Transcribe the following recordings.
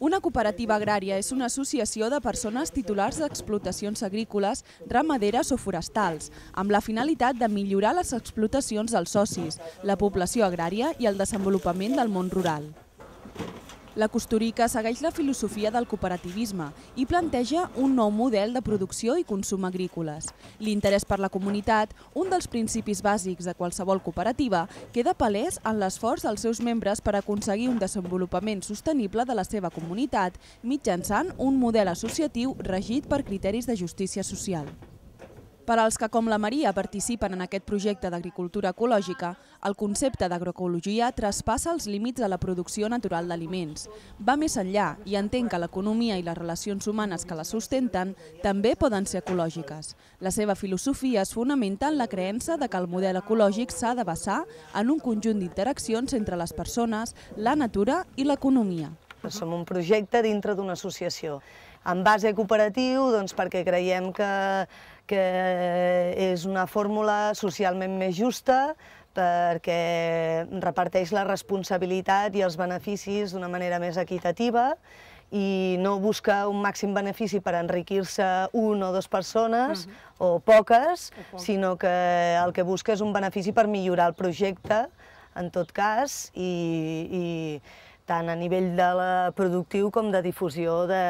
Una cooperativa agrària és una associació de persones titulars d'explotacions agrícoles, ramaderes o forestals, amb la finalitat de millorar les explotacions dels socis, la població agrària i el desenvolupament del món rural. La Costurica segueix la filosofia del cooperativisme i planteja un nou model de producció i consum agrícoles. L'interès per la comunitat, un dels principis bàsics de qualsevol cooperativa, queda palès en l'esforç dels seus membres per aconseguir un desenvolupament sostenible de la seva comunitat mitjançant un model associatiu regit per criteris de justícia social. Per als que, com la Maria, participen en aquest projecte d'agricultura ecològica, el concepte d'agroecologia traspassa els límits de la producció natural d'aliments. Va més enllà i entén que l'economia i les relacions humanes que la sustenten també poden ser ecològiques. La seva filosofia es fonamenta en la creença de que el model ecològic s'ha de basar en un conjunt d'interaccions entre les persones, la natura i l'economia. Som un projecte dintre d'una associació. En base cooperatiu, perquè creiem que és una fórmula socialment més justa, perquè reparteix la responsabilitat i els beneficis d'una manera més equitativa i no busca un màxim benefici per enriquir-se una o dues persones o poques, sinó que el que busca és un benefici per millorar el projecte, en tot cas, i tant a nivell productiu com de difusió de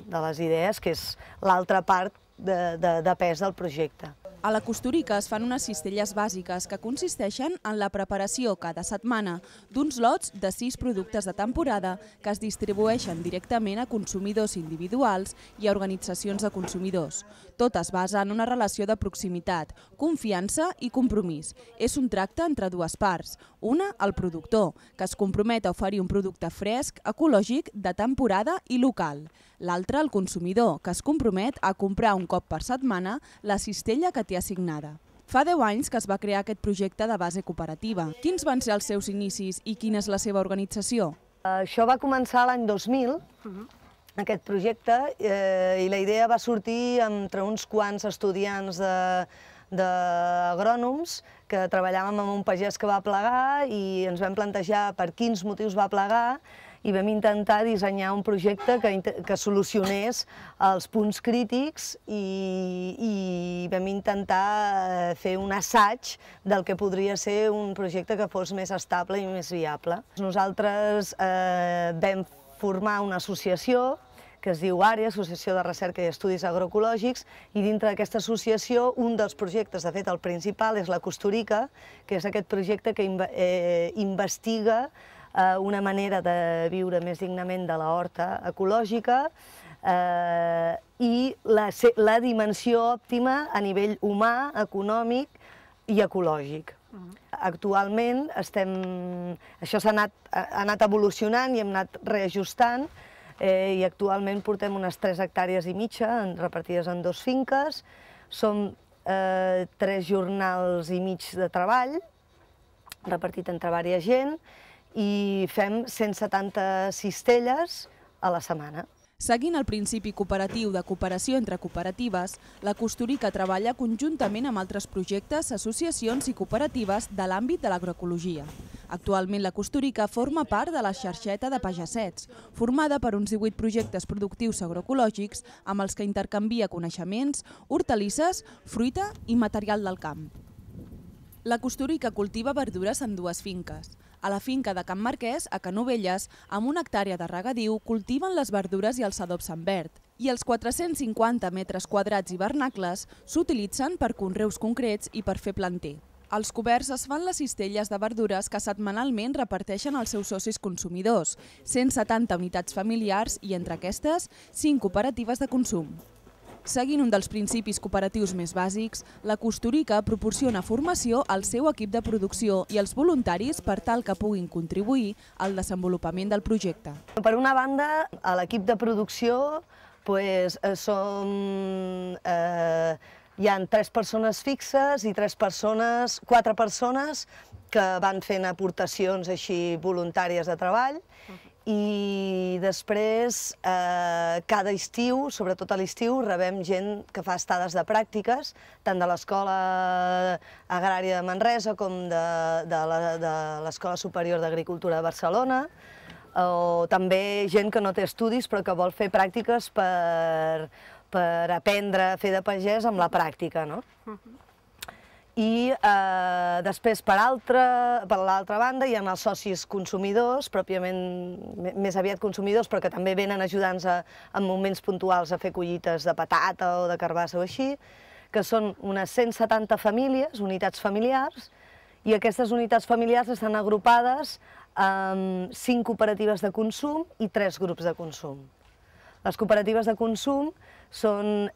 les idees, que és l'altra part de pes del projecte. A la Costurica es fan unes cistelles bàsiques que consisteixen en la preparació cada setmana d'uns lots de 6 productes de temporada que es distribueixen directament a consumidors individuals i a organitzacions de consumidors. Tot es basa en una relació de proximitat, confiança i compromís. És un tracte entre dues parts. Una, el productor, que es compromet a oferir un producte fresc, ecològic, de temporada i local. L'altre, el consumidor, que es compromet a comprar un cop per setmana la cistella que té assignada. Fa 10 anys que es va crear aquest projecte de base cooperativa. Quins van ser els seus inicis i quina és la seva organització? Això va començar l'any 2000, aquest projecte, i la idea va sortir entre uns quants estudiants d'agrònoms que treballàvem amb un pagès que va plegar i ens vam plantejar per quins motius va plegar i vam intentar dissenyar un projecte que solucionés els punts crítics i vam intentar fer un assaig del que podria ser un projecte que fos més estable i més viable. Nosaltres vam formar una associació que es diu ARE, Associació de Recerca i Estudis Agroecològics, i dintre d'aquesta associació un dels projectes, de fet el principal, és la Costurica, que és aquest projecte que investiga una manera de viure més dignament de la horta ecològica i la dimensió òptima a nivell humà, econòmic i ecològic. Actualment això ha anat evolucionant i hem anat reajustant i actualment portem unes 3 hectàrees i mitja repartides en 2 finques. Som 3 jornals i mig de treball repartit entre diversa gent i fem 170 cistelles a la setmana. Seguint el principi cooperatiu de cooperació entre cooperatives, la Costurica treballa conjuntament amb altres projectes, associacions i cooperatives de l'àmbit de l'agroecologia. Actualment la Costurica forma part de la xarxeta de pagesets, formada per uns 18 projectes productius agroecològics amb els que intercanvia coneixements, hortalisses, fruita i material del camp. La Costurica cultiva verdures en 2 finques. A la finca de Can Marquès, a Canovelles, amb 1 hectàrea de regadiu, cultiven les verdures i els adobs en verd. I els 450 metres quadrats hivernacles s'utilitzen per conreus concrets i per fer planter. Als coberts es fan les cistelles de verdures que setmanalment reparteixen als seus socis consumidors, 170 unitats familiars i entre aquestes 5 cooperatives de consum. Seguint un dels principis cooperatius més bàsics, la Costurica proporciona formació al seu equip de producció i als voluntaris per tal que puguin contribuir al desenvolupament del projecte. Per una banda, a l'equip de producció hi ha 3 persones fixes i 4 persones que van fent aportacions així voluntàries de treball. I després, cada estiu, sobretot a l'estiu, rebem gent que fa estades de pràctiques, tant de l'Escola Agrària de Manresa com de l'Escola Superior d'Agricultura de Barcelona, o també gent que no té estudis però que vol fer pràctiques per aprendre a fer de pagès amb la pràctica, no? I després, per l'altra banda, hi ha els socis consumidors, pròpiament més aviat consumidors, però que també venen ajudants en moments puntuals a fer collites de patata o de carbassa o així, que són unes 170 famílies, unitats familiars, i aquestes unitats familiars estan agrupades en 5 cooperatives de consum i 3 grups de consum. Les cooperatives de consum són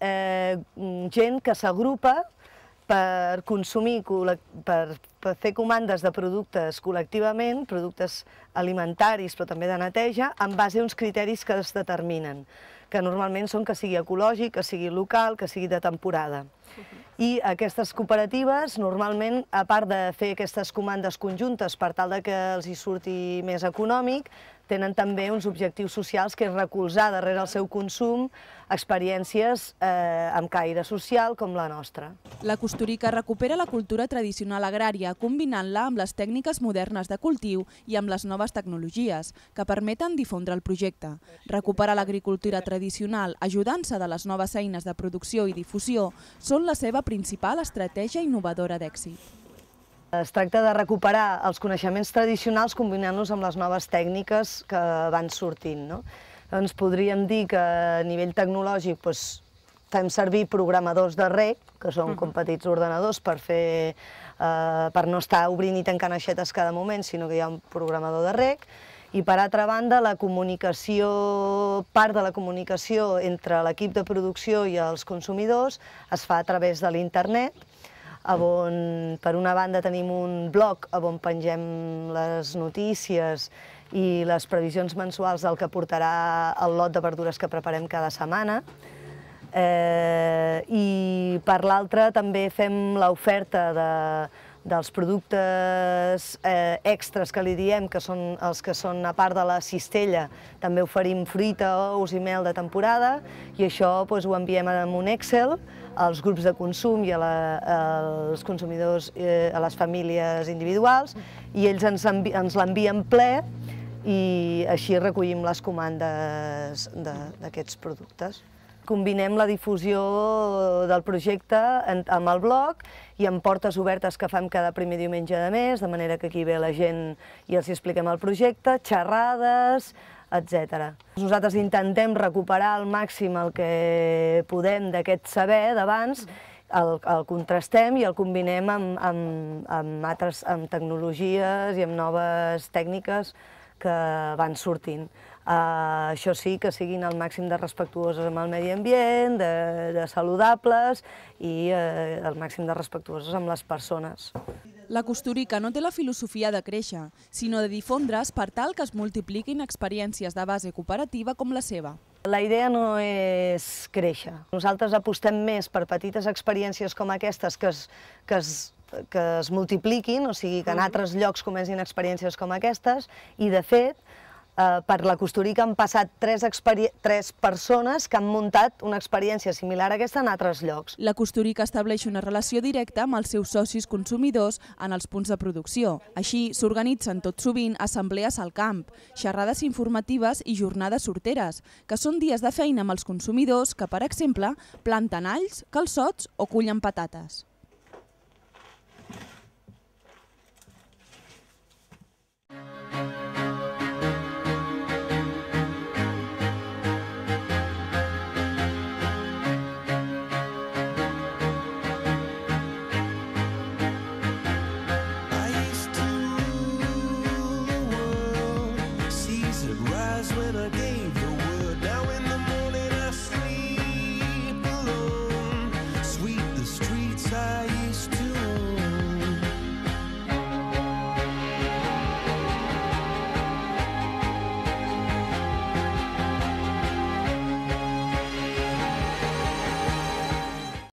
gent que s'agrupa per consumir, per fer comandes de productes col·lectivament, productes alimentaris però també de neteja, en base a uns criteris que es determinen, que normalment són que sigui ecològic, que sigui local, que sigui de temporada. I aquestes cooperatives, normalment, a part de fer aquestes comandes conjuntes per tal que els hi surti més econòmic, tenen també uns objectius socials, que és recolzar darrere el seu consum experiències amb caire social com la nostra. La Costurica recupera la cultura tradicional agrària, combinant-la amb les tècniques modernes de cultiu i amb les noves tecnologies, que permeten difondre el projecte. Recuperar l'agricultura tradicional, ajudant-se de les noves eines de producció i difusió, són la seva principal estratègia innovadora d'èxit. Es tracta de recuperar els coneixements tradicionals combinant-los amb les noves tècniques que van sortint. Doncs podríem dir que a nivell tecnològic fem servir programadors de rec, que són com petits ordenadors per no estar obrint i tancant aixetes cada moment, sinó que hi ha un programador de rec. I per altra banda, part de la comunicació entre l'equip de producció i els consumidors es fa a través de l'internet, on per una banda tenim un blog on pengem les notícies i les previsions mensuals del que portarà el lot de verdures que preparem cada setmana. I per l'altra també fem l'oferta dels productes extras que li diem, que són els que són a part de la cistella. També oferim fruita, ous i mel de temporada, i això ho enviem en un Excel als grups de consum i als consumidors, a les famílies individuals, i ells ens l'envien ple i així recollim les comandes d'aquests productes. Combinem la difusió del projecte amb el blog i amb portes obertes que fem cada primer diumenge de mes, de manera que aquí ve la gent i els expliquem el projecte, xerrades, etc. Nosaltres intentem recuperar al màxim el que podem d'aquest saber d'abans, el contrastem i el combinem amb tecnologies i amb noves tècniques que van sortint. Això sí, que siguin al màxim de respectuoses amb el medi ambient, de saludables i al màxim de respectuoses amb les persones. La Costurica no té la filosofia de créixer, sinó de difondre's per tal que es multipliquin experiències de base cooperativa com la seva. La idea no és créixer. Nosaltres apostem més per petites experiències com aquestes que es multipliquin, o sigui, que en altres llocs comencin experiències com aquestes, i de fet, per la Costurica han passat 3 persones que han muntat una experiència similar a aquesta en altres llocs. La Costurica estableix una relació directa amb els seus socis consumidors en els punts de producció. Així, s'organitzen tot sovint assemblees al camp, xerrades informatives i jornades sorteres, que són dies de feina amb els consumidors que, per exemple, planten alls, calçots o cullen patates.